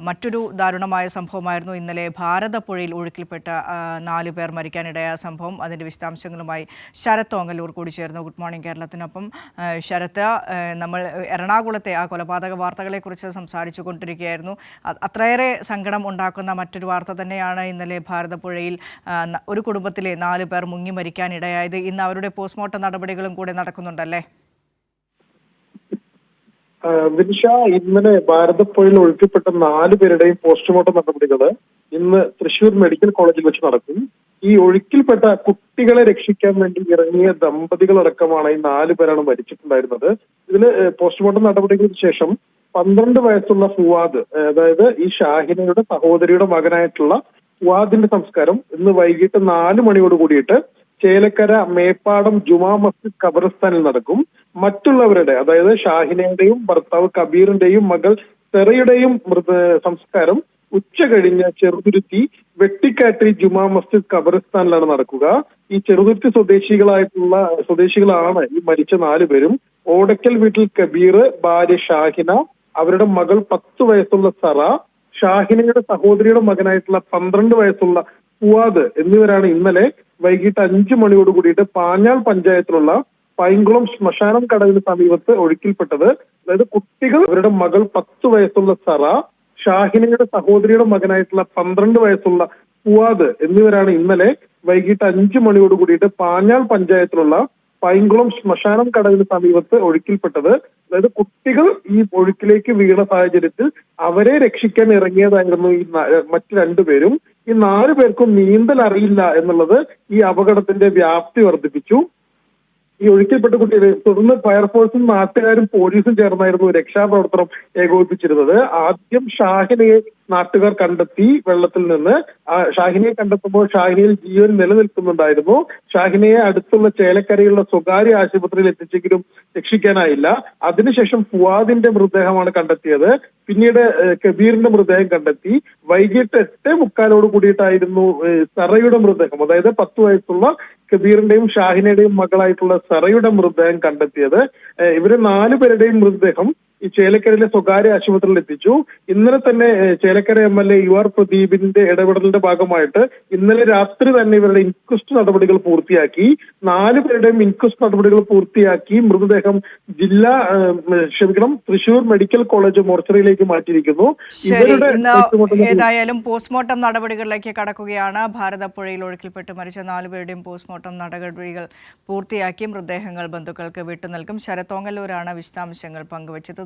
മറ്റൊരു ദാരുണമായ സംഭവമായിരുന്നു ഇന്നലെ ഭാരതപ്പുഴയിൽ ഒഴുക്കിൽപ്പെട്ട 4 പേർ മരിക്കാനിടയായ സംഭവം. അതിൻ്റെ വിശദാംശങ്ങളുമായി ശരത് ഓങ്ങല്ലൂർ കൂടി ചേർന്നു. Good morning കേരളത്തിനൊപ്പം. ശരത്ത്, നമ്മൾ എറണാകുളത്തെ ആ കൊലപാതക വാർത്തകളെക്കുറിച്ച് സംസാരിച്ചു കൊണ്ടിരിക്കുകയായിരുന്നു. അത്രയേറെ സങ്കടം ഉണ്ടാക്കുന്ന മറ്റൊരു വാർത്ത തന്നെയാണ് ഇന്നലെ ഭാരതപ്പുഴയിൽ ഒരു കുടുംബത്തിലെ 4 പേർ മുങ്ങി മരിക്കാനിടയായത്. ഇന്ന് അവരുടെ പോസ്റ്റ്മോർട്ടം നടപടികളും കൂടെ നടക്കുന്നുണ്ടല്ലേ? വിനിഷ, ഇന്നലെ ഭാരതപ്പുഴയിൽ ഒഴുക്കിപ്പെട്ട 4 പേരുടെയും പോസ്റ്റ്മോർട്ടം നടപടികൾ ഇന്ന് തൃശൂർ മെഡിക്കൽ കോളേജിൽ വെച്ച് നടക്കും. ഈ ഒഴുക്കിൽപ്പെട്ട കുട്ടികളെ രക്ഷിക്കാൻ വേണ്ടി ഇറങ്ങിയ ദമ്പതികളടക്കമാണ് ഈ 4 പേരാണ് മരിച്ചിട്ടുണ്ടായിരുന്നത്. ഇതില് പോസ്റ്റ്മോർട്ടം നടപടികൾക്ക് ശേഷം 12 വയസ്സുള്ള ഫുവാദ്, അതായത് ഈ ഷാഹിനയുടെ സഹോദരിയുടെ മകനായിട്ടുള്ള ഫുവാദിന്റെ സംസ്കാരം ഇന്ന് വൈകിട്ട് 4 മണിയോട് കൂടിയിട്ട് ചേലക്കര മേപ്പാടം ജുമാ മസ്ജിദ് ഖബർസ്ഥാനിൽ നടക്കും. മറ്റുള്ളവരുടെ, അതായത് ഷാഹിനയുടെയും ഭർത്താവ് കബീറിന്റെയും മകൾ സെറയുടെയും സംസ്കാരം ഉച്ച കഴിഞ്ഞ് ചെറുതുരുത്തി വെട്ടിക്കാട്ടി ജുമാ മസ്ജിദ് ഖബർസ്ഥാനിലാണ് നടക്കുക. ഈ ചെറുതുരുത്തി സ്വദേശികളാണ് ഈ മരിച്ച 4 പേരും. ഓടക്കൽ വീട്ടിൽ കബീർ, ഭാര്യ ഷാഹിന, അവരുടെ മകൾ 10 വയസ്സുള്ള സറ, ഷാഹിനയുടെ സഹോദരിയുടെ മകനായിട്ടുള്ള 12 വയസ്സുള്ള ഫുവാദ് എന്നിവരാണ് ഇന്നലെ വൈകിട്ട് 5 മണിയോട് കൂടിയിട്ട് പാഞ്ഞാൾ പഞ്ചായത്തിലുള്ള പൈങ്കുളം ശ്മശാനം കടവിന് സമീപത്ത് ഒഴുക്കിൽപ്പെട്ടത്. അതായത് കുട്ടികൾ, അവരുടെ മകൾ 10 വയസ്സുള്ള സറ, ഷാഹിനയുടെ സഹോദരിയുടെ മകനായിട്ടുള്ള 12 വയസ്സുള്ള ഫുവാദ് എന്നിവരാണ് ഇന്നലെ വൈകിട്ട് 5 മണിയോട് കൂടിയിട്ട് പാഞ്ഞാൾ പഞ്ചായത്തിലുള്ള പൈങ്കുളം ശ്മശാനം കടവിന് സമീപത്ത് ഒഴുക്കിൽപ്പെട്ടത്. അതായത് കുട്ടികൾ ഈ ഒഴുക്കിലേക്ക് വീണ സാഹചര്യത്തിൽ അവരെ രക്ഷിക്കാൻ ഇറങ്ങിയതായിരുന്നു ഈ മറ്റു 2 പേരും. ഈ 4 പേർക്കും നീന്തൽ അറിയില്ല എന്നുള്ളത് ഈ അപകടത്തിന്റെ വ്യാപ്തി വർദ്ധിപ്പിച്ചു. ഈ ഒഴുക്കിൽപ്പെട്ട കുട്ടികളെ തുടർന്ന് ഫയർഫോഴ്സും നാട്ടുകാരും പോലീസും ചേർന്നായിരുന്നു രക്ഷാപ്രവർത്തനം ഏകോപിപ്പിച്ചിരുന്നത്. ആദ്യം ഷാഹിനയെ നാട്ടുകാർ കണ്ടെത്തി വെള്ളത്തിൽ നിന്ന്. ഷാഹിനയെ കണ്ടെത്തുമ്പോൾ ഷാഹിനയിൽ ജീവൻ നിലനിൽക്കുന്നുണ്ടായിരുന്നു. ഷാഹിനയെ അടുത്തുള്ള ചേലക്കരയുള്ള സ്വകാര്യ ആശുപത്രിയിൽ എത്തിച്ചെങ്കിലും രക്ഷിക്കാനായില്ല. അതിനുശേഷം ഫുവാദിന്റെ മൃതദേഹമാണ് കണ്ടെത്തിയത്. പിന്നീട് കബീറിന്റെ മൃതദേഹം കണ്ടെത്തി. വൈകിട്ട് 8:45 കൂടിയിട്ടായിരുന്നു സറയുടെ മൃതദേഹം, അതായത് 10 വയസ്സുള്ള കബീറിന്റെയും ഷാഹിനയുടെയും മകളായിട്ടുള്ള സറയുടെ മൃതദേഹം കണ്ടെത്തിയത്. ഇവര് 4 പേരുടെയും മൃതദേഹം ഈ ചേലക്കരയിലെ സ്വകാര്യ ആശുപത്രിയിൽ എത്തിച്ചു. ഇന്നലെ തന്നെ ചേലക്കര MLA UR പ്രദീപിന്റെ ഇടപെടലിന്റെ ഭാഗമായിട്ട് ഇന്നലെ രാത്രി തന്നെ ഇവരുടെ ഇൻക്വസ്റ്റ് നടപടികൾ പൂർത്തിയാക്കി. 4 പേരുടെയും ഇൻക്വസ്റ്റ് നടപടികൾ പൂർത്തിയാക്കി മൃതദേഹം തൃശൂർ മെഡിക്കൽ കോളേജ് മോർച്ചറിയിലേക്ക് മാറ്റിയിരിക്കുന്നു. ഇവരുടെ ഏതായാലും പോസ്റ്റ്മോർട്ടം നടപടികളിലേക്ക് കടക്കുകയാണ്. ഭാരതപ്പുഴയിൽ ഒഴുക്കിൽപ്പെട്ട് മരിച്ച 4 പേരുടെയും പോസ്റ്റ്മോർട്ടം നടപടികൾ പൂർത്തിയാക്കി മൃതദേഹങ്ങൾ ബന്ധുക്കൾക്ക് വിട്ടു നൽകും. ശരത് ഓങ്ങല്ലൂരാണ് വിശദാംശങ്ങൾ പങ്കുവച്ചത്.